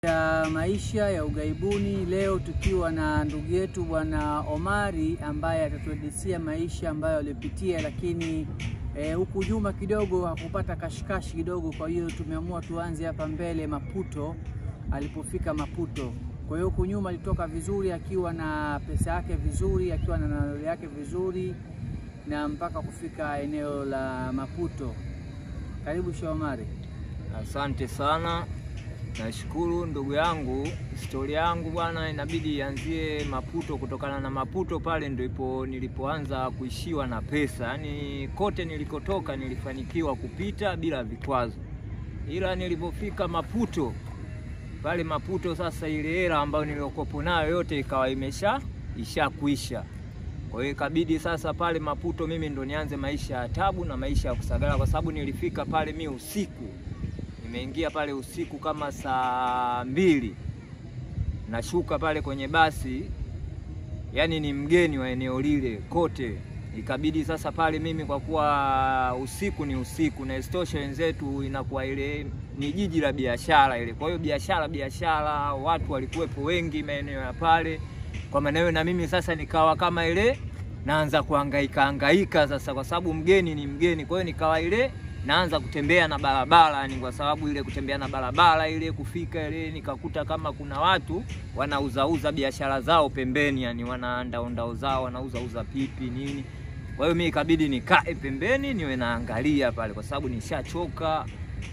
Ya maisha ya ugaibuni. Leo tukiwa na ndugu yetu Bwana Omari ambaye atatuhadithia maisha ambayo alipitia, lakini huku nyuma kidogo hakupata kashikashi kidogo. Kwa hiyo tumeamua tuanze hapa mbele Maputo, alipofika Maputo. Kwa hiyo huku nyuma alitoka vizuri, akiwa na pesa yake vizuri, akiwa na nauli yake vizuri, na mpaka kufika eneo la Maputo. Karibu Sheikh Omari. Asante sana. Nashukuru ndugu yangu. Historia yangu bwana inabidi ianzie Maputo, kutokana na Maputo pale ndipo nilipoanza kuishiwa na pesa. Yaani kote nilikotoka nilifanikiwa kupita bila vikwazo. Ila nilipofika Maputo, pale Maputo sasa ile hela ambayo nilikopo nayo yote ikawa ishakuisha. Kwa hiyo ikabidi sasa pale Maputo mimi ndo nianze maisha ya tabu na maisha ya kusagala, kwa sababu nilifika pale mimi usiku. Nimeingia pale usiku kama saa 2. Nashuka pale kwenye basi. Yani ni mgeni wa eneo lile kote. Ikabidi sasa pale mimi, kwa kuwa usiku ni usiku na istosha wenzetu inakuwa ile ni jiji la biashara ile. Kwa hiyo biashara watu walikuwepo wengi maeneo ya pale. Kwa maana hiyo na mimi sasa nikawa kama ile naanza kuhangaika sasa, kwa sababu mgeni ni mgeni. Kwa hiyo nikawa ile naanza kutembea na barabara, ni kwa sababu ile kutembea na barabara ile kufika ile nikakuta kama kuna watu wanauza biashara zao pembeni, yani wanaandao zao wanauza pipi nini. Kwa hiyo mimi ikabidi nikae pembeni niwe naangalia pale, kwa sababu nishachoka,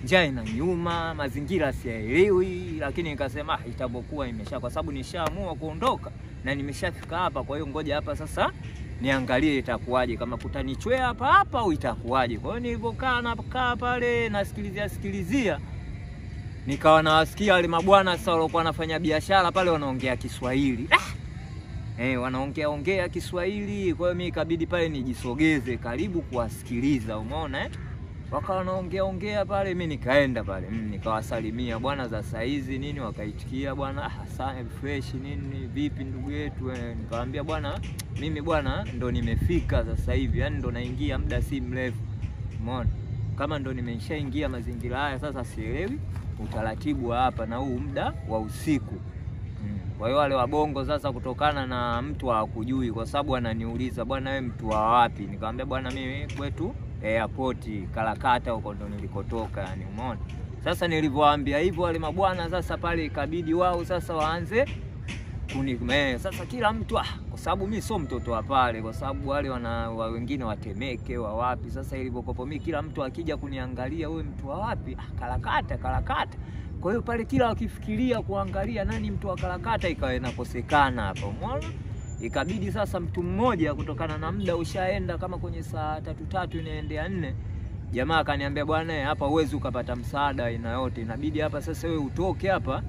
njaa inaniuma, mazingira siyaelewi. Lakini nikasema itabokuwa kwa sababu nishaamua kuondoka na nimeshafika hapa. Kwa hiyo ngoja hapa sasa niangalie itakuwaje, kama kutanichwea hapa au itakuwaje. Kwa hiyo nilipokaa pale nasikilizia, nikawa nawasikia wale mabwana sasa walikuwa wanafanya biashara pale wanaongea Kiswahili. Wanaongea Kiswahili. Kwa hiyo mimi ikabidi pale nijisogeze karibu kuwasikiliza, umeona wakawa wanaongea pale. Mimi nikaenda pale, nikawasalimia, bwana za saizi nini, wakaitikia bwana sana fresh nini, vipi ndugu yetu. Nikamwambia bwana mimi bwana ndo nimefika sasa hivi, yani ndo naingia muda si mrefu, umeona kama ndo nimeshaingia mazingira haya. Sasa sielewi utaratibu hapa na huu muda wa usiku. Kwa hiyo wale wabongo sasa, kutokana na mtu hawakujui, kwa sababu ananiuliza bwana wewe mtu wa wapi, nikamwambia bwana mimi kwetu airport Kalakata huko ndo nilikotoka, yani umeona. Sasa nilivyowaambia hivyo wale mabwana sasa pale ikabidi wao sasa waanze sasa kila mtu kwa sababu mimi sio mtoto wa pale, kwa sababu wale wengine watemeke wa wapi. Sasa ilivyokopo mimi kila mtu akija kuniangalia, wewe mtu wa wapi? Kalakata. Kwa hiyo pale kila wakifikiria kuangalia nani mtu wa Kalakata ikawa inakosekana hapa, umeona. Ikabidi sasa mtu mmoja, kutokana na muda ushaenda kama kwenye saa 3 inaendea 4, jamaa akaniambia bwana hapa huwezi ukapata msaada aina yote, inabidi hapa sasa wewe utoke hapa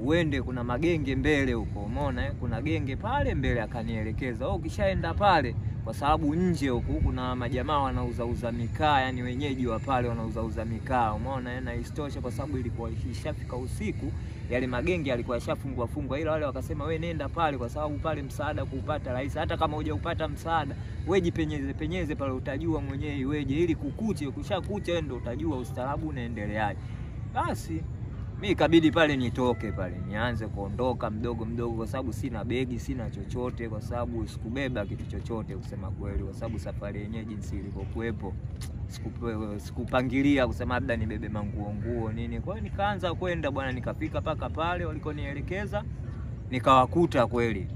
uende, kuna magenge mbele huko, umeona kuna genge pale mbele. Akanielekeza ukishaenda pale, kwa sababu nje huko kuna majamaa wanauza mikaa, yani wenyeji wa pale wanauza mikaa, umeona. Na istosha kwa sababu ilikuwa ishafika usiku, yale magenge yalikuwa yashafungwa, ila wale wakasema wewe nenda pale, kwa sababu pale msaada kuupata rahisi. Hata kama hujaupata msaada wewe jipenyeze pale, utajua mwenyewe iweje, ili kukuche ukishakucha ndio utajua ustaarabu unaendeleaje. Basi mimi ikabidi pale nitoke pale nianze kuondoka mdogo, kwa sababu sina begi, sina chochote, kwa sababu sikubeba kitu chochote kusema kweli, kwa sababu safari yenyewe jinsi ilivyokuepo sikupangilia kusema labda nibebe manguo nini. Kwa hiyo nikaanza kwenda bwana, nikafika paka pale walikonielekeza, nikawakuta kweli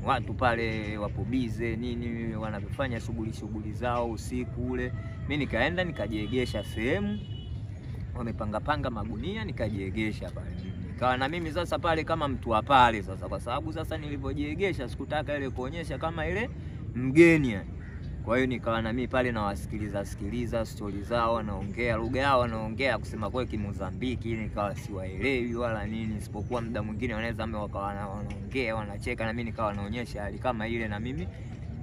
watu pale wapo bize nini, wanafanya shughuli zao usiku ule. Mimi nikaenda nikajiegesha sehemu wamepanga magunia, nikajiegesha pale. Nikawa na mimi sasa pale kama mtu wa pale sasa, kwa sababu sasa nilipojiegesha sikutaka ile kuonyesha kama ile mgeni. Kwa hiyo nikawa na mimi pale nawasikiliza story zao, wanaongea lugha yao, wanaongea kusema kwa Kimozambiki, nikawa siwaelewi wala nini, isipokuwa muda mwingine wanaweza wakawa wanaongea wanacheka, na mimi nikawa naonyesha hali kama ile, na mimi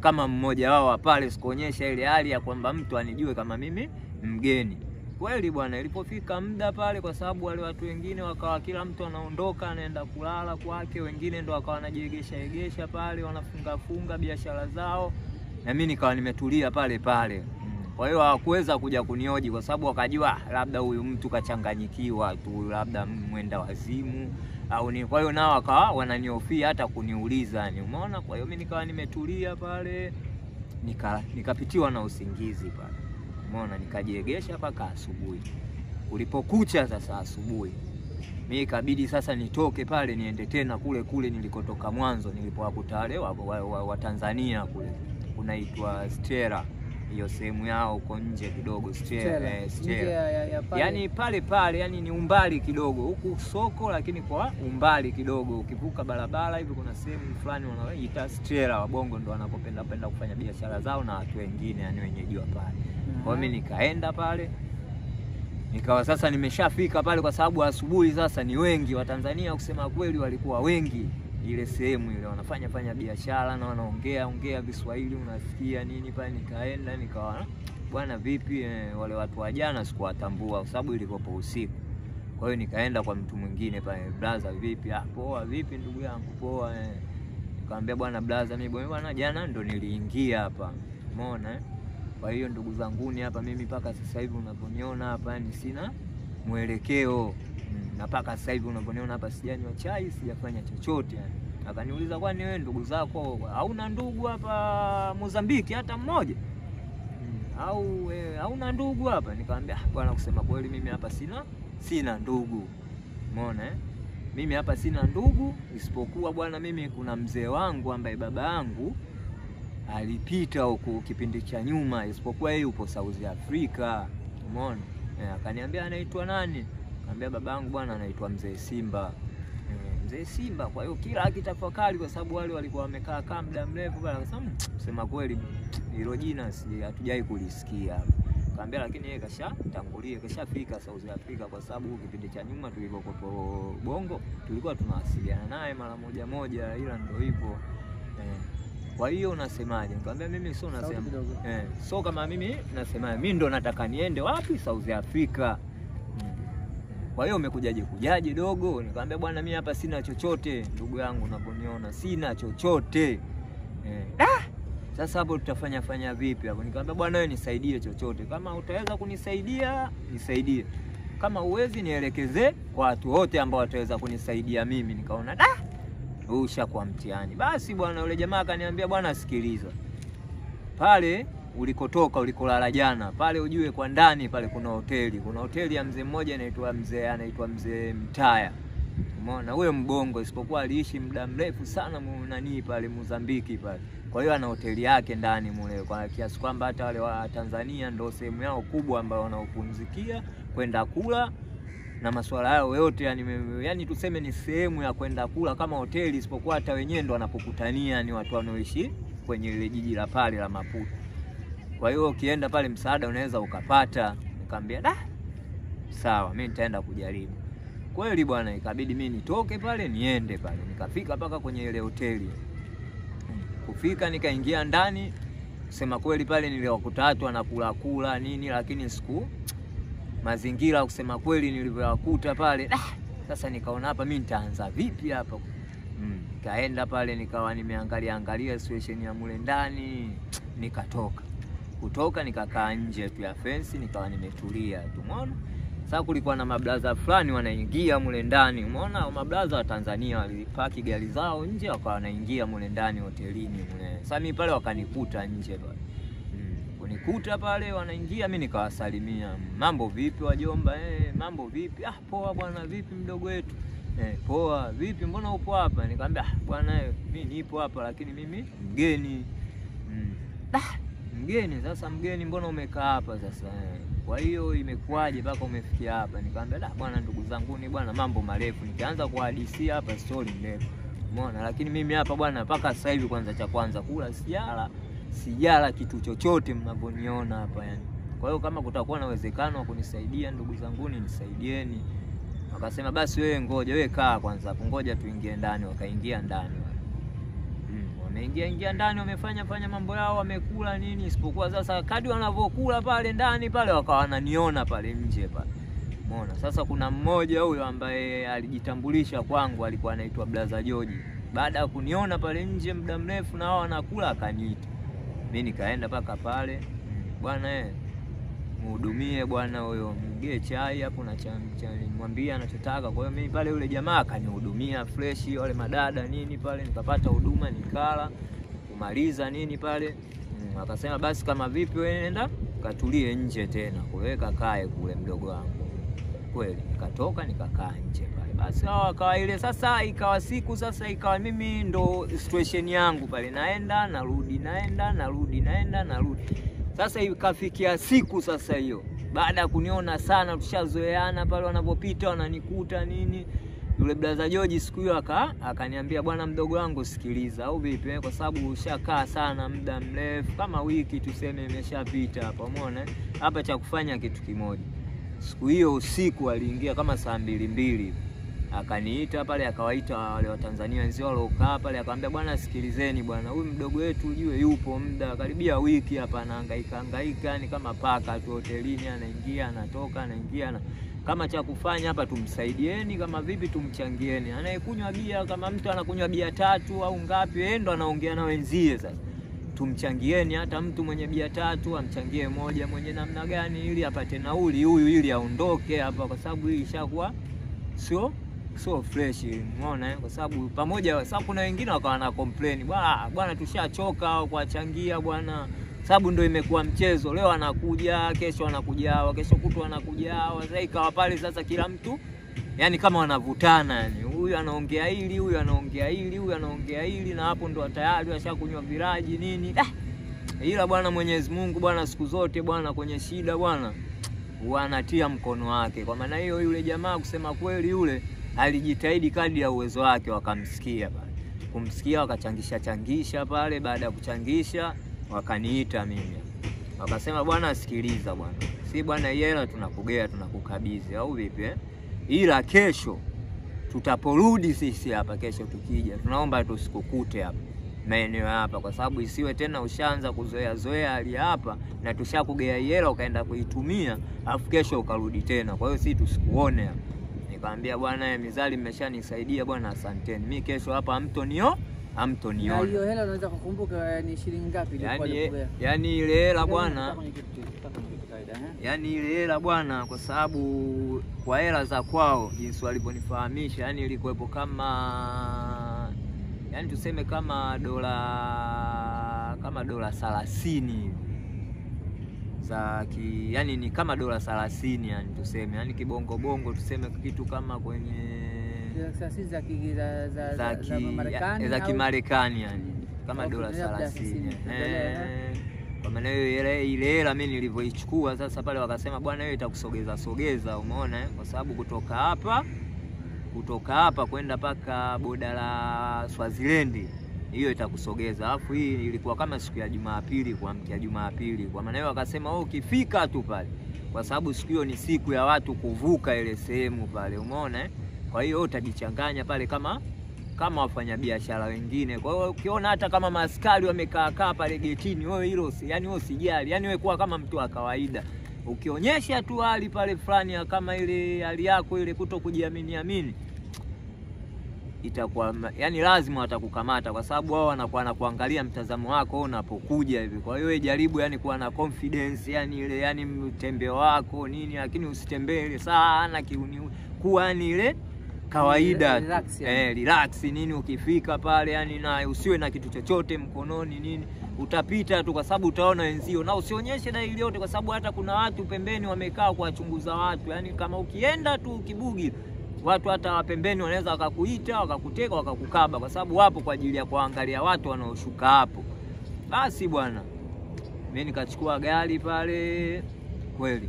kama mmoja wao wa pale sikuonyesha ile hali ya kwamba mtu anijue kama mimi mgeni. Kweli bwana, ilipofika muda pale, kwa sababu wale watu wengine wakawa kila mtu anaondoka anaenda kulala kwake, wengine ndo wakawa wanajiegesha pale wanafunga biashara zao, na mimi nikawa nimetulia pale. Kwa hiyo hawakuweza kuja kunioji kwa sababu wakajua labda huyu mtu kachanganyikiwa tu, labda mwenda wazimu au ni. Kwa hiyo nao wakawa wananiofia hata kuniuliza yani, umeona. Kwa hiyo mimi nikawa nimetulia pale, nikapitiwa na usingizi pale, umeona. Nikajiegesha mpaka asubuhi. Ulipokucha sasa asubuhi, mimi ikabidi sasa nitoke pale niende tena kule nilikotoka mwanzo, nilipowakuta wale wa Tanzania kule kunaitwa Stella. Hiyo sehemu yao uko nje kidogo, Stella. Yani pale yani ni umbali kidogo huku soko, lakini kwa umbali kidogo ukivuka barabara hivi kuna sehemu fulani wanaita Stella. Wabongo ndo wanapopenda kufanya biashara zao na watu wengine yani wenyeji wa pale. Kwa mimi nikaenda pale, nikawa sasa nimeshafika pale kwa sababu asubuhi sasa ni wengi wa Tanzania, kusema kweli walikuwa wengi ile sehemu ile, wanafanya biashara na wanaongea Kiswahili unasikia nini pale. Nikaenda nikawa bwana vipi, wale watu wa jana sikuwatambua kwa sababu ilikopo usiku. Kwa hiyo nikaenda kwa mtu mwingine pale, brother vipi? Poa. Vipi ndugu yangu? Poa. Nikamwambia bwana brother, mimi bwana jana ndo niliingia hapa, umeona. Kwa hiyo ndugu zanguni hapa mimi mpaka sasa hivi unaponiona hapa ni sina mwelekeo. Na mpaka sasa hivi unaponiona hapa sijanywa chai, sijafanya chochote yani. Akaniuliza kwani wewe ndugu zako hauna ndugu hapa Mozambiki hata mmoja? Au hauna ndugu hapa? Nikamwambia bwana, kusema kweli mimi hapa sina ndugu. Umeona Mimi hapa sina ndugu, isipokuwa bwana mimi kuna mzee wangu ambaye baba yangu alipita huko kipindi cha nyuma, isipokuwa yeye upo South Africa. Umeona? Akaniambia anaitwa nani? Nikamwambia babangu bwana anaitwa Mzee Simba. Mzee Simba. Kwa hiyo kila akitafakari, kwa sababu wale walikuwa wamekaa muda mrefu bwana, akasema kusema kweli hilo jina hatujai kulisikia. Nikamwambia lakini yeye kashatangulia, kashafika South Africa, kwa sababu kipindi cha nyuma tulikopo Bongo tulikuwa tunawasiliana naye mara moja, ila ndio hivyo. Kwa hiyo unasemaje? Nikamwambia mimi sio nasema. So kama mimi nasema mimi ndo nataka niende wapi? South Africa. Kwa hiyo umekujaje dogo? Nikamwambia bwana mimi hapa sina chochote ndugu yangu, unaponiona sina chochote. Sasa hapo tutafanya vipi hapo? Nikamwambia bwana wewe nisaidie chochote. Kama utaweza kunisaidia, nisaidie. Kama uwezi nielekeze kwa watu wote ambao wataweza kunisaidia mimi. Nikaona ushakuwa mtihani. Basi bwana yule jamaa akaniambia bwana sikiliza. Pale ulikotoka ulikolala jana, pale ujue kwa ndani pale kuna hoteli ya mzee mmoja anaitwa mzee Mtaya. Umeona huyo mbongo, isipokuwa aliishi muda mrefu sana pale Mozambiki pale. Kwa hiyo ana hoteli yake ndani mule, kwa kiasi kwamba hata wale wa Tanzania ndio sehemu yao kubwa ambayo wanaopumzikia kwenda kula na masuala yao yote yani tuseme ni sehemu ya kwenda kula kama hoteli, isipokuwa hata wenyewe ndo wanapokutania ni watu wanaoishi kwenye ile jiji la pale la Maputo. Kwa hiyo ukienda pale msaada unaweza ukapata. Nikamwambia sawa, mimi nitaenda kujaribu. Kweli bwana, ikabidi mimi nitoke pale niende pale. Nikafika paka kwenye ile hoteli. Kufika nikaingia ndani, kusema kweli pale niliwakuta watu wanakula nini, lakini mazingira kusema kweli nilivyowakuta pale sasa nikaona hapa mimi nitaanza vipi hapa. Nikaenda pale nikawa nimeangalia situation ya mule ndani, kutoka nikakaa nje tu ya fence, nikawa nimetulia tu. Umeona? Sasa kulikuwa na mablaza fulani wanaingia mule ndani. Umeona mablaza wa Tanzania walipaki gari zao nje, wakawa wanaingia mule ndani hotelini mule. Sasa mimi pale wakanikuta nje pale. Kunikuta pale wanaingia, mimi nikawasalimia. Mambo vipi wajomba? Mambo vipi? Poa bwana, vipi mdogo wetu? Poa, vipi mbona upo hapa? Nikamwambia bwana mimi nipo hapa lakini mimi mgeni. Mgeni? Sasa mgeni mbona umekaa hapa sasa? Kwa hiyo imekuaje mpaka umefikia hapa? Nikamwambia bwana ndugu zangu ni bwana mambo marefu. Nikaanza kuhadithia hapa story ndefu. Umeona? Lakini mimi hapa bwana mpaka sasa hivi cha kwanza kula sijala kitu chochote mnavyoniona hapa yani. Kwa hiyo kama kutakuwa na uwezekano wa kunisaidia ndugu zangu nisaidieni. Wakasema basi wewe ngoja, wewe kaa kwanza hapo, ngoja tuingie ndani. Wakaingia ndani. Wameingia ndani, wamefanya mambo yao, wamekula nini, isipokuwa sasa kadi wanavokula pale ndani pale wakawa wananiona pale nje pale. Umeona? Sasa kuna mmoja huyo ambaye alijitambulisha kwangu, alikuwa anaitwa Blaza George. Baada ya kuniona pale nje muda mrefu na wao wanakula, akaniita. Mimi nikaenda paka pale. Bwana mhudumie bwana huyo, mgie chai hapo na mwambie anachotaka. Kwa hiyo mimi pale yule jamaa akanihudumia fresh, wale madada nini pale, nikapata huduma nikala, kumaliza nini pale. Akasema basi kama vipi wewe nenda katulie nje tena, kuweka kae kule mdogo wangu. Kweli nikatoka nikakaa nje pale. Basi akawa ile sasa, ikawa siku sasa, ikawa mimi ndo situation yangu pale, naenda narudi, naenda narudi, naenda narudi. Sasa ikafikia siku sasa hiyo, baada ya kuniona sana tushazoeana pale, wanapopita wananikuta nini, yule brother George siku hiyo akaniambia bwana mdogo wangu sikiliza, au vipi, kwa sababu ushakaa sana muda mrefu, kama wiki tuseme imeshapita hapa, umeona hapa cha kufanya kitu kimoja. Siku hiyo usiku aliingia kama saa 2 akaniita pale, akawaita wale wa Tanzania wenzao waliokaa pale, akamwambia bwana sikilizeni bwana, huyu mdogo wetu ujue yupo muda karibia wiki hapa anahangaika ni kama paka tu hotelini, anaingia anatoka, anaingia kama cha kufanya hapa tumsaidieni, kama vipi tumchangieni. Anayekunywa bia, kama mtu anakunywa bia 3 au ngapi, yeye ndo anaongea na wenzie, sasa tumchangieni, hata mtu mwenye bia 3 amchangie moja, mwenye namna gani, ili apate nauli huyu, ili aondoke hapa, kwa sababu hii ishakuwa so fresh, umeona kwa sababu pamoja. Sababu kuna wengine wakawa na complain, bwana tushachoka kuachangia bwana, sababu ndio imekuwa mchezo, leo anakuja, kesho anakuja, kesho kutwa anakuja, sasa ikawa pale sasa kila mtu yani kama wanavutana, yani huyu anaongea hili, huyu anaongea hili, huyu anaongea hili, na hapo ndo tayari washakunywa viraji nini. Ila bwana Mwenyezi Mungu bwana siku zote bwana kwenye shida bwana wanatia mkono wake. Kwa maana hiyo yule jamaa kusema kweli yule alijitahidi kadri ya uwezo wake, wakamsikia pale. Kumsikia wakachangisha pale, baada ya kuchangisha wakaniita mimi. Wakasema bwana sikiliza bwana, si bwana hela tunakugea, tunakukabidhi au vipi ila kesho tutaporudi sisi hapa, kesho tukija tunaomba tusikukute hapa maeneo hapa, kwa sababu isiwe tena ushaanza kuzoea hali hapa na tushakugea hela ukaenda kuitumia afu kesho ukarudi tena, kwa hiyo sisi tusikuone hapa. Nikamwambia bwana mizali mmeshanisaidia bwana, asanteni, mimi kesho hapa hamtoniona. Na hiyo hela unaweza kukumbuka ni shilingi ngapi ilikuwa ile? Yani ile hela bwana, yani ile hela bwana, kwa sababu kwa hela za kwao jinsi waliponifahamisha, yani ilikuwepo kama, yani tuseme kama dola 30 za yani ni kama dola 30, yani tuseme, yani kibongo bongo tuseme kitu kama kwenye za Kimarekani, yani kama dola 30. Kwa maana hiyo ile hela mimi nilivyoichukua sasa pale, wakasema bwana wewe itakusogeza, umeona kwa sababu kutoka hapa kwenda paka boda la Swaziland hiyo itakusogeza. Alafu hii ilikuwa kama siku ya Jumapili, kuamkia Jumapili. Kwa maana hiyo wakasema ukifika tu pale, kwa sababu siku hiyo ni siku ya watu kuvuka ile sehemu pale, umeona kwa hiyo utajichanganya pale kama wafanyabiashara wengine. Kwa hiyo ukiona hata kama maaskari wamekaa pale getini, wewe hilo yani wewe usijali, yani wewe kuwa kama mtu wa kawaida. Ukionyesha tu hali pale fulani kama ile hali yako ile kutokujiamini, itakuwa yani lazima watakukamata, kwa sababu wao wanakuwa na kuangalia mtazamo wako unapokuja hivi. Kwa hiyo jaribu yani kuwa na confidence, yani ile yani mtembeo wako nini, lakini usitembee ile sana kuwa ni ile kawaida, relax nini. Ukifika pale yani na usiwe na kitu chochote mkononi nini, utapita tu, kwa sababu utaona wenzio, na usionyeshe dalili yote, kwa sababu hata kuna watu pembeni wamekaa kuwachunguza watu. Yani kama ukienda tu kibugi, watu hata wapembeni wanaweza wakakuita, wakakuteka, wakakukaba, kwa sababu wapo kwa ajili ya kuangalia watu wanaoshuka hapo. Basi bwana mimi nikachukua gari pale kweli,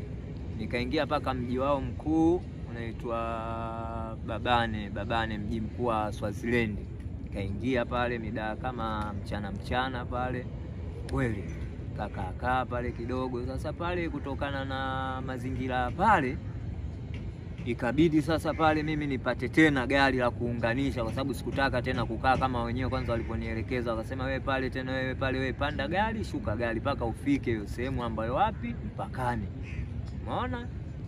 nikaingia paka mji wao mkuu unaitwa Babane, mji mkuu wa Swaziland. Nikaingia pale mida kama mchana pale kweli, kakaa pale kidogo. Sasa pale kutokana na mazingira pale ikabidi sasa pale mimi nipate tena gari la kuunganisha, kwa sababu sikutaka tena kukaa kama wenyewe kwanza waliponielekeza. Wakasema wewe pale tena, wewe pale, wewe panda gari, shuka gari paka ufike hiyo sehemu ambayo wapi mpakani. Umeona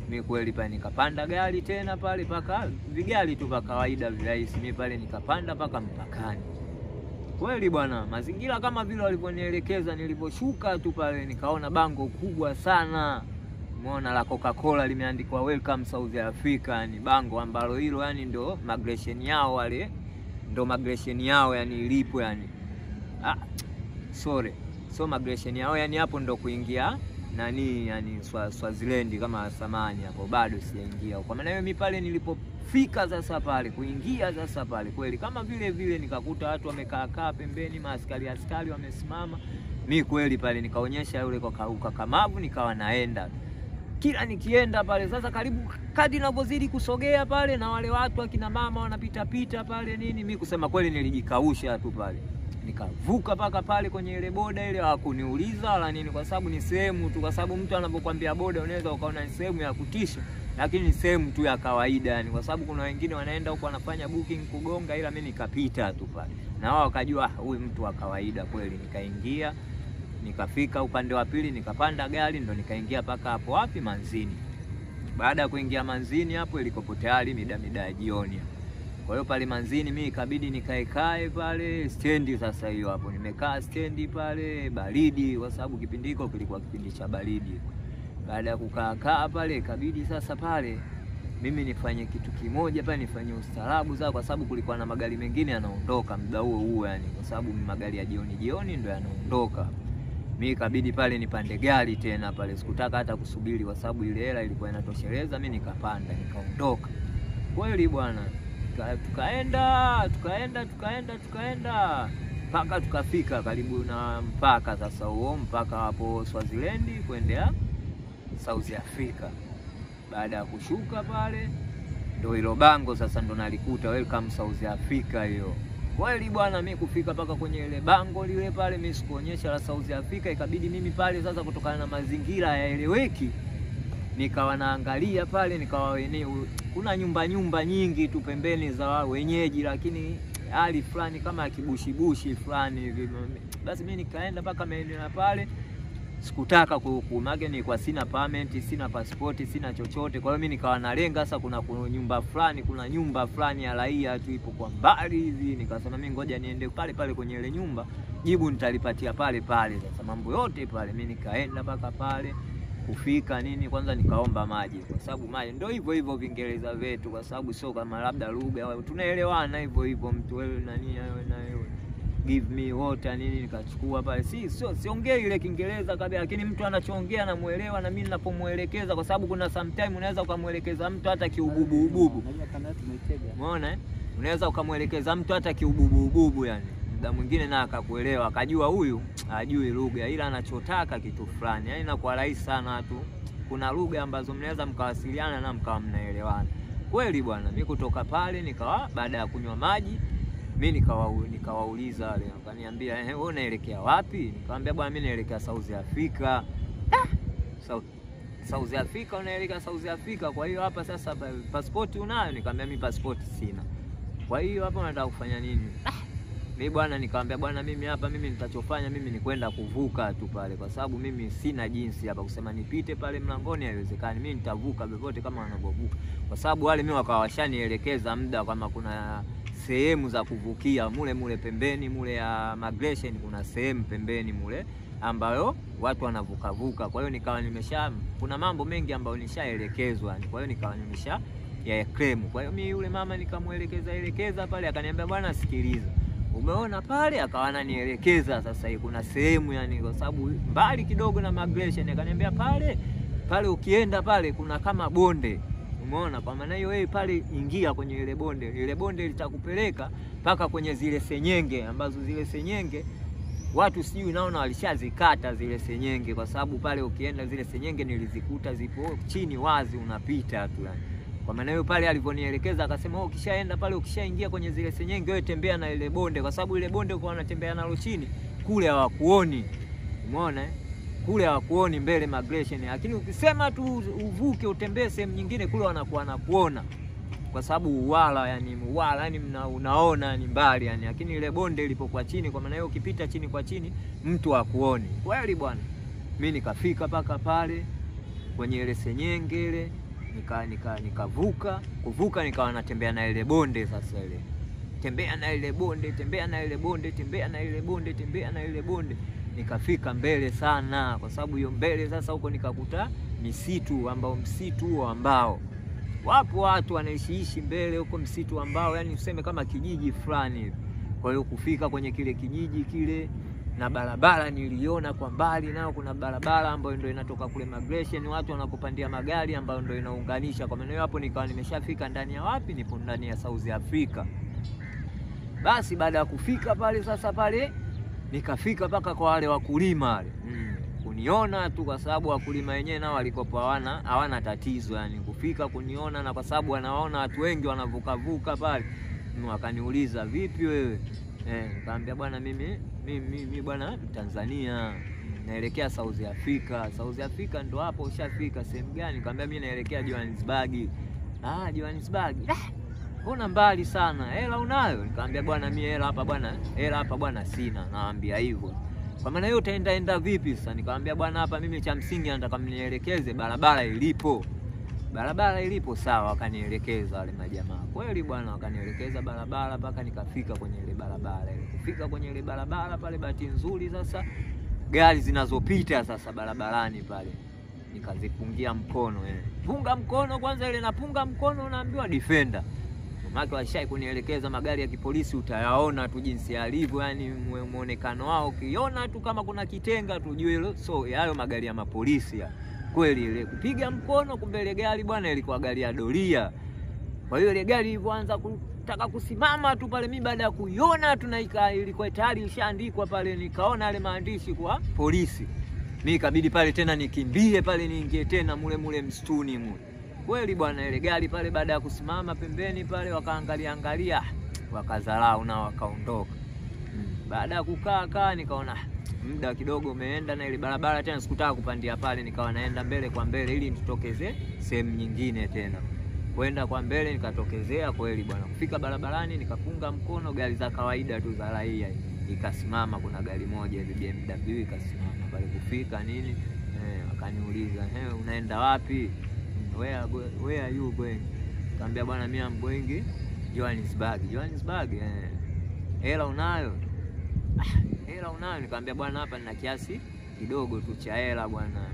mimi kweli pale nikapanda gari tena pale paka vigari tu paka kawaida virahisi, mimi pale nikapanda paka mpakani. Kweli bwana mazingira kama vile waliponielekeza. Niliposhuka tu pale nikaona bango kubwa sana umeona la Coca-Cola limeandikwa welcome South Africa, ni bango ambalo hilo yani ndo migration yao wale, ndo migration yao yani ilipo yani. So migration yao yani hapo ndo kuingia nani yani Swaziland kama samani hapo bado sijaingia. Kwa maana hiyo mimi pale nilipofika sasa pale kuingia sasa pale kweli kama vile nikakuta watu wamekaa pembeni, askari wamesimama. Mimi kweli pale nikaonyesha yule kwa ukakamavu, nikawa naenda. Kila nikienda pale sasa karibu kadi ninapozidi kusogea pale na wale watu akina mama wanapita pale nini, mimi kusema kweli nilijikausha tu pale. Nikavuka paka pale kwenye ile boda ile, hawakuniuliza wala nini kwa sababu ni sehemu tu, kwa sababu mtu anapokuambia boda unaweza ukaona ni sehemu ya kutisha, lakini ni sehemu tu ya kawaida yani, kwa sababu kuna wengine wanaenda huko wanafanya booking kugonga, ila mimi nikapita tu pale. Na wao wakajua huyu mtu wa kawaida kweli. Nikaingia, nikafika upande wa pili, nikapanda gari ndo nikaingia paka hapo wapi Manzini. Baada ya kuingia Manzini hapo ilikopo tayari mida ya jioni. Kwa hiyo pale Manzini mimi ikabidi nikae pale stendi sasa hiyo hapo. Nimekaa stendi pale baridi kwa sababu kipindi hiko kilikuwa kipindi cha baridi. Baada ya kukaa pale ikabidi sasa pale mimi nifanye kitu kimoja pale, nifanye ustaarabu sasa, kwa sababu kulikuwa na magari mengine yanaondoka muda huo yani, kwa sababu magari ya jioni ndio yanaondoka. Mimi ikabidi pale nipande gari tena pale, sikutaka hata kusubiri kwa sababu ile hela ilikuwa inatosheleza. Mimi nikapanda nikaondoka. Kweli bwana, tukaenda mpaka tukafika karibu na mpaka sasa huo mpaka hapo Swaziland kuendea South Africa. Baada ya kushuka pale ndio hilo bango sasa ndo nalikuta welcome South Africa hiyo. Kweli bwana, mimi kufika paka kwenye ile bango lile pale mimi sikuonyesha la South Africa, ikabidi mimi pale sasa kutokana na mazingira yaeleweki nikawa naangalia pale, nikawa wenyewe kuna nyumba nyingi tu pembeni za wenyeji, lakini hali fulani kama ya kibushi fulani hivi. Basi mimi nikaenda paka maeneo pale, sikutaka kumage, ni kwa sina permit, sina passport, sina chochote. Kwa hiyo mimi nikawa nalenga sasa kuna nyumba fulani ya raia tu ipo kwa mbali hivi. Nikasema mimi ngoja niende pale kwenye ile nyumba, jibu nitalipatia pale. Sasa mambo yote pale mimi nikaenda paka pale. Kufika nini kwanza nikaomba maji, kwa sababu maji ndio hivyo Viingereza vetu, kwa sababu sio kama labda lugha tunaelewana hivyo mtu wewe nani na wewe give me water nini, nikachukua pale. Siongei ile Kiingereza kabisa, lakini mtu anachoongea namuelewa na mimi ninapomuelekeza, kwa sababu kuna sometime unaweza ukamuelekeza mtu hata kiububu. Umeona unaweza ukamuelekeza mtu hata kiububu yani, muda mwingine na akakuelewa, akajua huyu hajui lugha ila anachotaka kitu fulani. Yani inakuwa rahisi sana tu. Kuna lugha ambazo mnaweza mkawasiliana na mkawa mnaelewana. Kweli bwana, mimi kutoka pale nikawa baada ya kunywa maji mimi nikawauliza wale, wakaniambia wewe unaelekea wapi? Nikamwambia bwana mimi naelekea South Africa. South Africa, unaelekea South Africa? Kwa hiyo hapa sasa passport unayo? Nikamwambia mimi passport sina. Kwa hiyo hapa unataka kufanya nini? Mimi bwana nikamwambia bwana mimi nitachofanya mimi ni kwenda kuvuka tu pale, kwa sababu mimi sina jinsi hapa kusema nipite pale mlangoni, haiwezekani. Mimi nitavuka vyovyote kama wanavyovuka, kwa sababu wale mimi wakawashanielekeza muda kama kuna sehemu za kuvukia mule pembeni mule ya migration, kuna sehemu pembeni mule ambayo watu wanavuka. Kwa hiyo nikawa kuna mambo mengi ambayo nishaelekezwa, kwa hiyo nikawa ya claim. Kwa hiyo mimi yule mama nikamuelekeza pale, akaniambia bwana sikiliza, umeona pale, akawa ananielekeza sasa hii kuna sehemu yani, kwa sababu mbali kidogo na migration, akaniambia pale ukienda pale kuna kama bonde. Umeona, kwa maana hiyo wewe pale ingia kwenye ile bonde litakupeleka paka kwenye zile senyenge, ambazo zile senyenge watu sijui naona walishazikata zile senyenge, kwa sababu pale ukienda zile senyenge nilizikuta zipo chini wazi, unapita tu yani. Kwa maana hiyo pale alivyonielekeza akasema ukishaenda pale, ukishaingia kwenye zile senyenge wewe tembea na ile bonde, kwa sababu ile bonde kwa wanatembea nalo chini kule hawakuoni. Umeona kule hawakuoni mbele migration, lakini ukisema tu uvuke utembee sehemu nyingine kule wanakuona, kwa sababu uwala yani unaona ni mbali yani, lakini ile bonde ilipokuwa chini, kwa maana hiyo ukipita chini kwa chini mtu hakuoni. Kweli bwana, mimi nikafika paka pale kwenye ile senyenge ile, kuvuka nikawa natembea na ile bonde sasa ile. Tembea na ile bonde. Nikafika mbele sana, kwa sababu hiyo mbele sasa huko nikakuta misitu ambao wapo watu wanaishiishi mbele huko msitu ambao yani useme kama kijiji fulani hivi. Kwa hiyo kufika kwenye kile kijiji kile, na barabara niliona kwa mbali, nao kuna barabara ambayo ndio inatoka kule migration, watu wanakupandia magari ambayo ndio inaunganisha. Kwa maana hapo nikawa nimeshafika ndani ya wapi, nipo ndani ya South Africa. Basi baada ya kufika pale sasa pale nikafika paka kwa wale wakulima wale. Kuniona tu kwa sababu wakulima wenyewe nao walikopo hawana tatizo yani kufika kuniona, na kwa sababu wanaona watu wengi wanavuka pale, wakaniuliza vipi wewe? Nikamwambia bwana mimi bwana Tanzania naelekea South Africa. South Africa ndo hapo ushafika sehemu gani? Nikamwambia mimi naelekea Johannesburg. Johannesburg. Mbona mbali sana? Hela unayo? Nikamwambia bwana mimi hela hapa bwana sina. Naambia hivyo. Kwa maana hiyo utaenda vipi sasa? Nikamwambia bwana hapa mimi cha msingi nataka mnielekeze barabara ilipo. Barabara ilipo sawa, wakanielekeza wale majamaa. Kweli bwana wakanielekeza barabara mpaka nikafika kwenye ile barabara. Kufika kwenye ile barabara pale, bahati nzuri sasa gari zinazopita sasa barabarani pale nikazipungia mkono Punga mkono kwanza, ile napunga mkono naambiwa defender. Mamake washai kunielekeza magari ya kipolisi utayaona tu jinsi yalivyo, yani muonekano wao ukiona tu kama kuna kitenga tujue hilo. So hayo magari ya mapolisi ya. Kweli ile kupiga mkono, kumbe ile gari bwana ilikuwa gari ya doria. Kwa hiyo ile gari ilipoanza kutaka kusimama tu pale, mimi baada ya kuiona tu na ilikuwa tayari ishaandikwa pale, nikaona yale maandishi kwa polisi. Mimi ikabidi pale tena nikimbie pale niingie tena mule msituni mule. Kweli bwana ile gari pale baada ya kusimama pembeni pale wakaangalia wakadharau na wakaondoka. Baada ya kukaa nikaona muda kidogo umeenda, na ile barabara tena sikutaka kupandia pale, nikawa naenda mbele kwa mbele ili nitokeze sehemu nyingine tena. Kwenda kwa mbele nikatokezea kweli bwana. Kufika barabarani nikapunga mkono, gari za kawaida tu za raia ikasimama. Kuna gari moja ile BMW ikasimama pale. Kufika nini akaniuliza unaenda wapi? Where are you going? Nikamwambia bwana mimi am going Johannesburg. Hela unayo? Hela unayo? Nikamwambia bwana hapa nina kiasi kidogo tu cha hela bwana.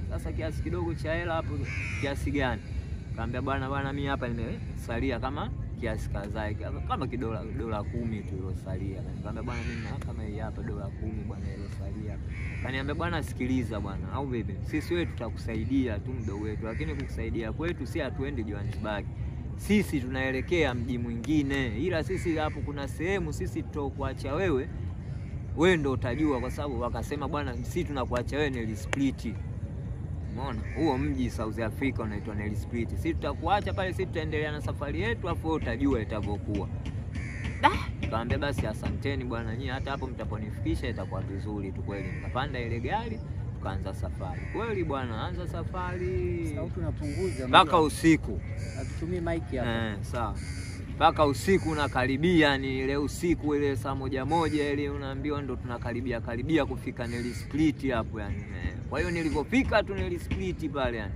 Sasa kiasi kidogo cha hela hapo kiasi gani? Nikamwambia bwana mimi hapa nimesalia kama kiasi kadhaa, kama $10 tu ilosalia. Nikamwambia bwana mimi kama hii hapa $10 bwana ilosalia. Kaniambia bwana sikiliza bwana, au vipi? Sisi wewe tutakusaidia tu mdogo wetu, lakini kukusaidia kwetu si hatuendi Johannesburg. Sisi tunaelekea mji mwingine, ila sisi hapo kuna sehemu sisi tutakuacha wewe ndo utajua, kwa sababu wakasema bwana sisi tunakuacha wewe Nelspruit. Umeona? Huo mji South Africa unaitwa Nelspruit. Sisi tutakuacha pale, sisi tutaendelea na safari yetu afu utajua itavyokuwa. Nikamwambia basi asanteni bwana nyinyi, hata hapo mtaponifikisha itakuwa vizuri tu. Kweli nikapanda ile gari tukaanza safari. Kweli bwana anza safari. Sauti unapunguza mpaka usiku. Atutumie mic hapa. Sawa. Mpaka usiku unakaribia, ni ile usiku ile saa 1 ile unaambiwa ndo tunakaribia kufika Nelspruit hapo yani. Kwa hiyo nilipofika tu Nelspruit pale yani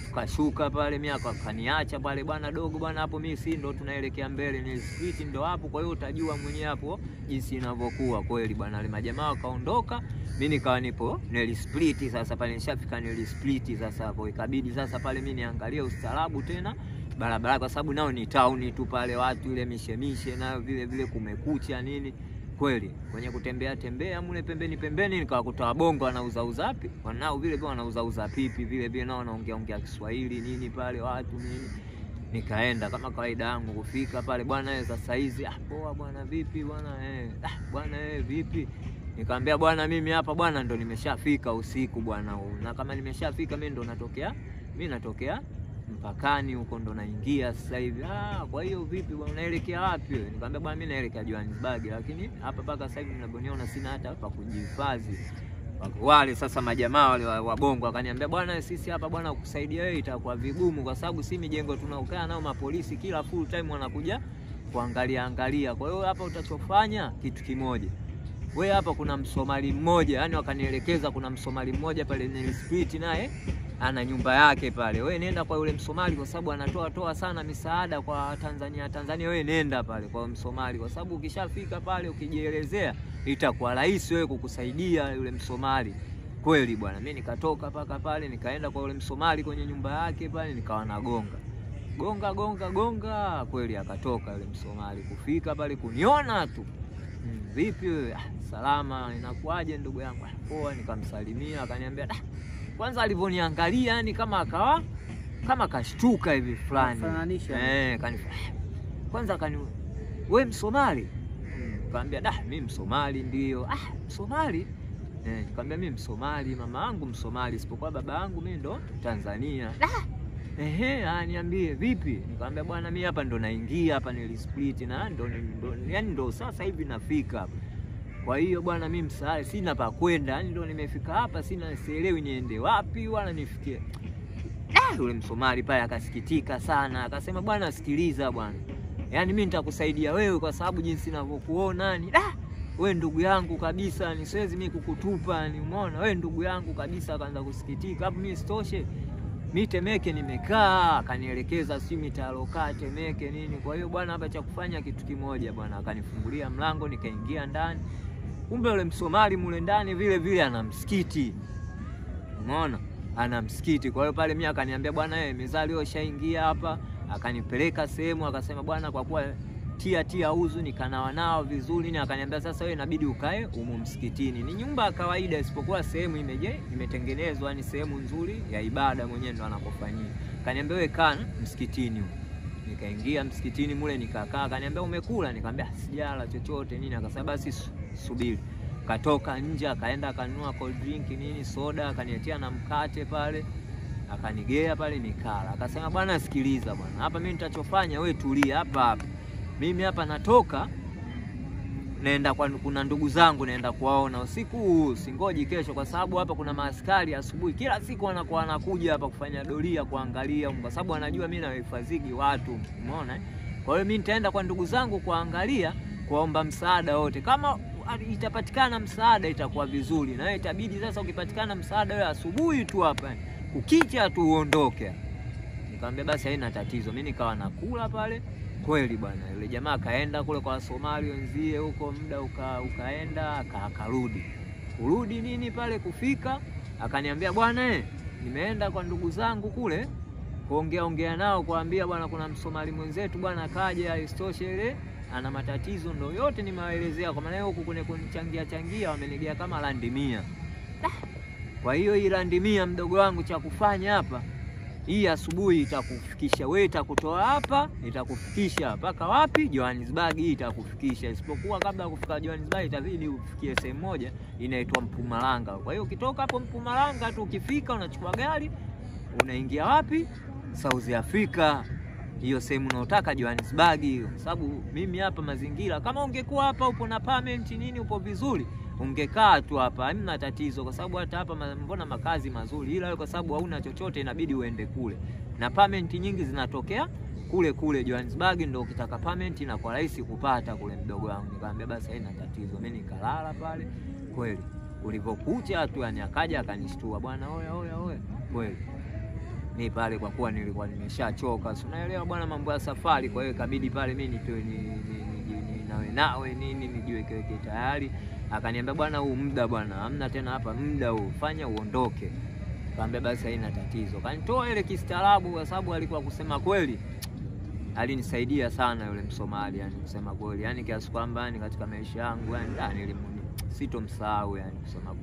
tukashuka pale, mimi akaniacha pale bwana dogo bwana hapo mimi si ndo tunaelekea mbele Nelspruit ndo hapo. Kwa hiyo utajua mwenyewe hapo jinsi inavyokuwa. Kweli bwana wale majamaa wakaondoka, mimi nikawa nipo Nelspruit. Sasa pale nishafika Nelspruit sasa hapo ikabidi sasa pale mimi niangalie ustaarabu tena barabara, kwa sababu nao ni town tu pale, watu ile mishemishe nayo vile kumekucha nini. Kweli kwenye kutembea mule pembeni nikawakuta wabongo wanauza wapi, wanao vile wanauza pipi vile nao wanaongea Kiswahili nini pale watu nini. Nikaenda kama kawaida yangu kufika pale bwana sasa hizi poa bwana vipi bwana bwana vipi. Nikamwambia bwana mimi hapa bwana ndo nimeshafika usiku bwana, na kama nimeshafika mimi ndo natokea mpakani huko ndo naingia sasa hivi. Kwa hiyo vipi bwana unaelekea wapi wewe? Nikamwambia bwana mimi naelekea Johannesburg, lakini hapa paka sasa hivi mnaboniona sina hata pa kujihifadhi. Wale sasa majamaa wale wabongo akaniambia bwana sisi hapa bwana kukusaidia wewe itakuwa vigumu, kwa sababu si mijengo tunaokaa nao mapolisi kila full time wanakuja kuangalia. Kwa hiyo hapa utachofanya kitu kimoja, wewe hapa kuna Msomali mmoja, yani wakanielekeza kuna Msomali mmoja pale Nelspruit naye ana nyumba yake pale. Wewe nenda kwa yule Msomali kwa sababu anatoa sana misaada kwa Tanzania. Wewe nenda pale kwa Msomali kwa sababu ukishafika pale ukijielezea itakuwa rahisi wewe kukusaidia yule Msomali. Kweli bwana, mimi nikatoka paka pale nikaenda kwa yule Msomali kwenye nyumba yake pale, nikawa nagonga. Gonga. Kweli akatoka yule Msomali, kufika pale kuniona tu. Vipi wewe? Salama, inakuaje ndugu yangu? Poa. Nikamsalimia, akaniambia kwanza alivyoniangalia yani kama kashtuka hivi fulani. Kwanza wewe Msomali? Nikamwambia mimi Msomali ndio. Msomali? Nikamwambia mimi Msomali, mama yangu Msomali, isipokuwa baba yangu mimi ndo Tanzania. Niambie vipi? Nikamwambia bwana mimi hapa ndo naingia hapa, nilisplit na ndo sasa hivi nafika hapa. Kwa hiyo bwana mimi msahari, sina pa kwenda, yani ndo nimefika hapa, sielewi niende wapi wala nifikie. Yule Msomali pale akasikitika sana, akasema bwana sikiliza bwana, yani mimi nitakusaidia wewe kwa sababu jinsi ninavyokuona ni wewe ndugu yangu kabisa, ni siwezi mimi kukutupa, ni umeona wewe ndugu yangu kabisa. Akaanza kusikitika. Hapo mimi sitoshe, mimi Temeke nimekaa, akanielekeza si mitaloka Temeke nini. Kwa hiyo bwana hapa cha kufanya kitu kimoja bwana, akanifungulia mlango nikaingia ndani. Kumbe yule Msomali mule ndani vile vile ana msikiti. Umeona? Ana msikiti. Kwa hiyo pale mimi akaniambia bwana mezali wewe shaingia hapa, akanipeleka sehemu, akasema bwana kwa kuwa tia uzu nikanawa nao vizuri ni, akaniambia sasa wewe inabidi ukae huko msikitini. Ni nyumba ya kawaida isipokuwa sehemu imetengenezwa ni sehemu nzuri ya ibada, mwenyewe ndo anakofanyia. Akaniambia wewe kaa msikitini huko. Nikaingia msikitini mule nikakaa, akaniambia umekula? Nikamwambia sijala chochote nini. Akasema basi subiri. Katoka nje akaenda akanunua cold drink nini, soda, akaniletea na mkate pale. Akanigea pale nikala. Akasema bwana sikiliza bwana, hapa mimi nitachofanya wewe tulia hapa. Mimi hapa natoka naenda kuna ndugu zangu naenda kuwaona usiku, singoji kesho kwa sababu hapa kuna maaskari asubuhi kila siku wanakuja hapa kufanya doria kuangalia, kwa sababu wanajua mimi nawahifadhigi watu, umeona. Kwa hiyo mimi nitaenda kwa ndugu zangu kuangalia, kuomba msaada wote. Kama itapatikana msaada itakuwa vizuri, na wewe itabidi sasa ukipatikana msaada wewe asubuhi tu hapa ukicha tu uondoke. Nikamwambia basi haina tatizo. Mimi nikawa nakula pale. Kweli bwana yule jamaa kaenda kule kwa Somali wenzie huko, muda ukaenda akarudi. Kurudi nini pale kufika, akaniambia bwana nimeenda kwa ndugu zangu kule kuongea nao, kuambia bwana kuna Msomali mwenzetu bwana kaja, istoshe ile ana matatizo ndo yote nimewaelezea. Kwa maana huko kune kunichangia wamenigea kama landi 100. Kwa hiyo hii landi 100 mdogo wangu cha kufanya hapa, hii asubuhi itakufikisha wewe, itakutoa hapa itakufikisha mpaka wapi? Johannesburg. Hii itakufikisha, isipokuwa kabla ya kufika Johannesburg itabidi ufikie sehemu moja inaitwa Mpumalanga. Kwa hiyo ukitoka hapo Mpumalanga tu ukifika unachukua gari unaingia wapi? South Africa. Hiyo sehemu unayotaka Johannesburg. Sababu mimi hapa mazingira, kama ungekuwa hapa upo na permit nini upo vizuri, ungekaa tu hapa hamna tatizo, kwa sababu hata hapa mbona makazi mazuri, ila kwa sababu hauna chochote inabidi uende kule, na permit nyingi zinatokea kule Johannesburg, ndio ukitaka permit na kwa rahisi kupata kule mdogo wangu. Nikamwambia basi haina tatizo. Mimi nikalala pale. Kweli ulipokucha tu yani akaja akanishtua, bwana oya kweli ni pale, kwa kuwa nilikuwa nimeshachoka, unaelewa bwana mambo ya safari. Kwa hiyo ikabidi pale mimi nitoe nawe nini nijiweke tayari. Akaniambia bwana huu muda bwana hamna tena hapa, muda huu fanya uondoke. Nikamwambia basi haina tatizo. Kanitoa ile kistaarabu, kwa sababu alikuwa kusema kweli alinisaidia sana yule Msomali, yani kusema kweli, yani kiasi kwamba ni katika maisha yangu yani sitomsahau, yani kusema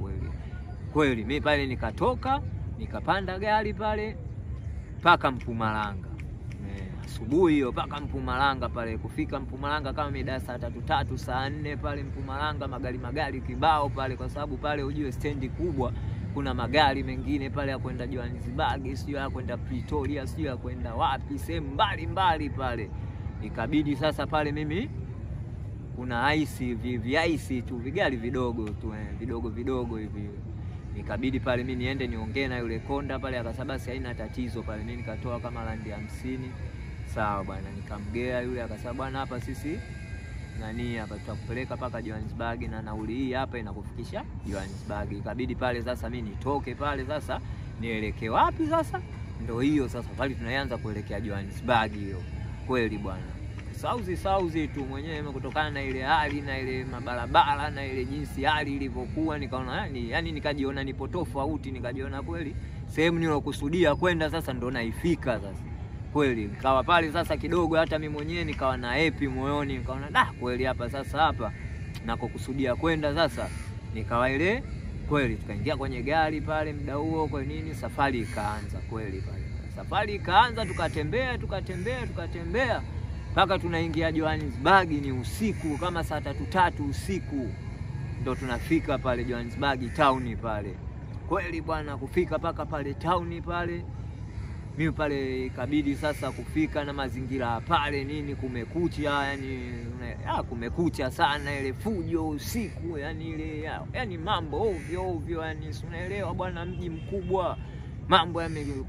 kweli. Mimi pale nikatoka nikapanda gari pale paka Mpumalanga. Asubuhi hiyo paka Mpumalanga pale. Kufika Mpumalanga kama mida saa 3 saa 4 pale Mpumalanga, magari kibao pale, kwa sababu pale ujue stendi kubwa, kuna magari mengine pale ya kwenda Johannesburg, sio ya kwenda Pretoria, sio ya kwenda wapi, sehemu mbali pale. Ikabidi sasa pale mimi kuna ice tu vigari vidogo tu vidogo hivi. Ikabidi pale mimi niende niongee na yule konda pale, akasema basi haina tatizo pale. Mimi nikatoa kama randi 50. Sawa bwana, nikamgea yule, akasema bwana hapa sisi hapa tutakupeleka paka Johannesburg na nauli hii hapa inakufikisha Johannesburg. Ikabidi pale sasa mimi nitoke pale sasa nielekee wapi sasa? Ndio hiyo sasa pale tunaanza kuelekea Johannesburg hiyo. Kweli bwana. sauzi tu mwenyewe kutokana na ile hali na ile mabarabara na ile jinsi hali ilivyokuwa, nikaona yani nikajiona nipo tofauti, nikajiona kweli sehemu nilokusudia kwenda sasa ndo naifika sasa. Kweli nikawa pale sasa kidogo hata mimi mwenyewe nikawa na happy moyoni, nikaona kweli hapa sasa hapa nakokusudia kwenda sasa. Nikawa ile kweli tukaingia kwenye gari pale muda huo, kwa nini safari ikaanza kweli pale. Safari ikaanza, tukatembea mpaka tunaingia Johannesburg, ni usiku kama saa 3 usiku ndo tunafika pale Johannesburg town pale. Kweli bwana, kufika paka pale town pale mimi pale ikabidi sasa kufika na mazingira pale nini kumekucha, yani kumekucha sana, ile fujo usiku, yani ile yani mambo ovyo, yani unaelewa bwana, mji mkubwa, mambo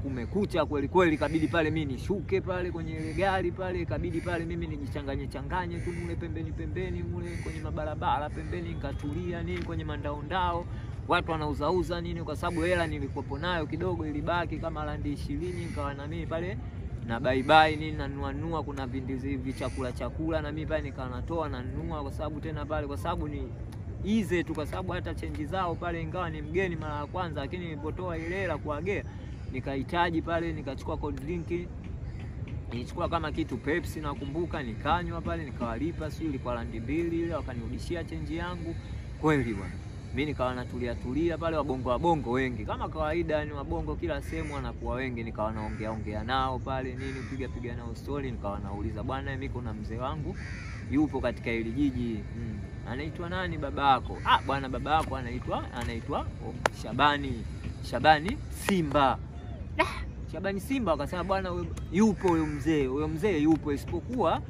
kumekucha kweli. Ikabidi pale mimi nishuke pale kwenye ile gari pale, ikabidi pale mimi nijichanganye tu mule pembeni mule kwenye mabarabara pembeni, nikatulia nini kwenye mandaondao, watu wanauzauza nini, kwa sababu hela nilikopo nayo kidogo ilibaki kama randi 20, nikawa na mimi pale na bye nini nanunua, kuna vindizi chakula na mimi pale nikawa natoa nanunua, kwa sababu tena pale kwa sababu ni easy tu, kwa sababu hata change zao pale ingawa ni mgeni mara ya kwanza, lakini nilipotoa ile hela kuagea nikahitaji pale, nikachukua cold drink, nilichukua kama kitu Pepsi nakumbuka, nikanywa pale, nikawalipa sio ilikuwa randi 2 ile, wakanirudishia change yangu. Kweli bwana, mimi nikawa natulia pale, wabongo wengi kama kawaida, yani wabongo kila sehemu wanakuwa wengi, nikawa naongea nao pale nini, piga nao story, nikawa nauliza bwana, mimi kuna mzee wangu yupo katika hili jiji, anaitwa nani babako? Bwana babako anaitwa Shabani Simba. Shabani Simba. Akasema bwana, yupo huyo mzee yupo, isipokuwa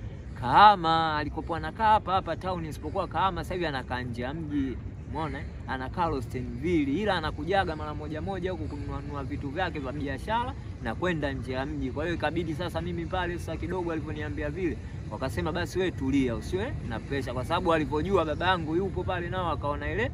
Kahama alikopo anakaa hapa town, isipokuwa Kahama sasa hivi anakaa nje ya mji. Umeona, anakaa Rostenville, ila anakujaga mara moja huko kununua vitu vyake vya biashara na kwenda nje ya mji. Kwa hiyo ikabidi sasa mimi pale sasa kidogo aliponiambia vile, wakasema basi wewe tulia, usiwe na pressure, kwa sababu alipojua babangu yupo pale nao wakaona ile.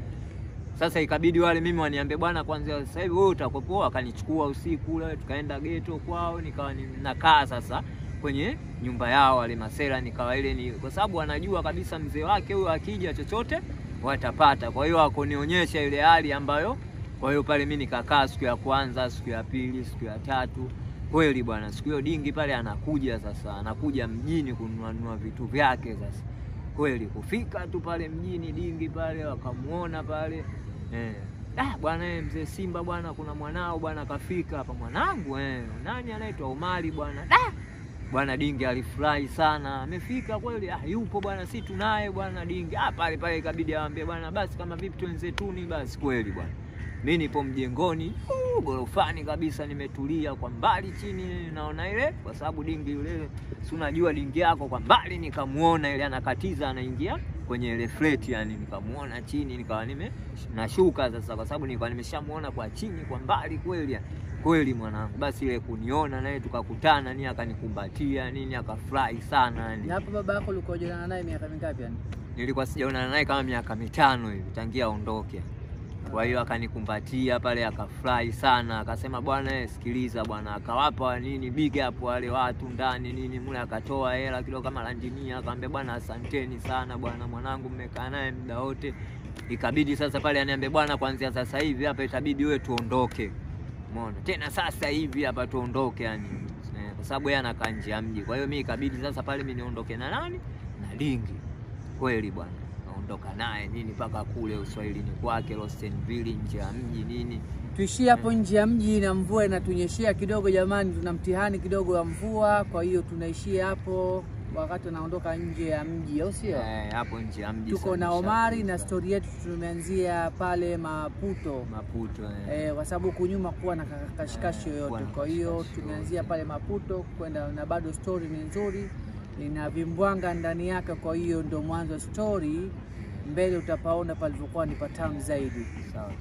Sasa ikabidi wale mimi waniambie bwana, kwanza sasa hivi wewe utakopoa. Akanichukua usiku ule tukaenda ghetto kwao, nikawa ninakaa sasa kwenye nyumba yao wale masela, nikawa ile ni kwa sababu anajua kabisa mzee wake huyo akija chochote watapata. Kwa hiyo akonionyesha ile hali ambayo, kwa hiyo pale mimi nikakaa siku ya kwanza, siku ya pili, siku ya tatu. Kweli bwana, siku hiyo dingi pale anakuja mjini kununua vitu vyake. Sasa kweli kufika tu pale mjini dingi pale wakamuona pale, bwana mzee Simba bwana, kuna mwanao bwana kafika hapa. Mwanangu nani? Anaitwa Omari bwana. Bwana dingi alifurahi sana, amefika kweli, yupo bwana, si tunaye bwana dingi. Pale ikabidi awaambie bwana, basi kama vipi twenzetuni basi. Kweli bwana, mimi nipo mjengoni gorofani kabisa, nimetulia kwa mbali chini naona ile, kwa sababu dingi yule si unajua dingi yako kwa mbali, nikamuona ile anakatiza anaingia kwenye ile flat, yani nikamuona chini, nikawa nashuka sasa, kwa sababu nilikuwa nimeshamuona kwa chini kwa mbali. Kweli mwanangu, basi ile kuniona naye tukakutana nini, akanikumbatia nini, akafurahi sana yani. Na hapo baba yako ulikuwa unaonana naye miaka mingapi yani? Nilikuwa sijaonana naye kama miaka 5 hivi tangia aondoke. Kwa hiyo akanikumbatia pale, akafurahi sana, akasema bwana sikiliza bwana, akawapa nini big up wale watu ndani nini mule, akatoa hela kidogo kama landimia, akamwambia bwana asanteni sana bwana, mwanangu mmekaa naye muda wote. Ikabidi sasa pale aniambie bwana, kuanzia sasa hivi hapa itabidi wewe tuondoke. Umeona? Tena sasa hivi hapa tuondoke yani. Kwa sababu yeye anakaa nje ya mji. Kwa hiyo mimi ikabidi sasa pale mimi niondoke na nani? Na dingi. Kweli bwana, naondoka naye nini mpaka kule Uswahilini kwake Rostenville nje ya mji nini. Tuishie hapo nje ya mji na mvua inatunyeshia kidogo jamani, tuna mtihani kidogo wa mvua, kwa hiyo tunaishia hapo wakati naondoka nje ya mji, au sio? Hapo nje ya mji. Tuko na Omari na story yetu tumeanzia pale Maputo. Kwa sababu kunyuma kuwa na kashikashi yoyote. Kwa hiyo tumeanzia pale Maputo kwenda, na bado story ni nzuri, ina vimbwanga ndani yake. Kwa hiyo ndio mwanzo story, mbele utapaona palivyokuwa ni patamu zaidi. Sawa.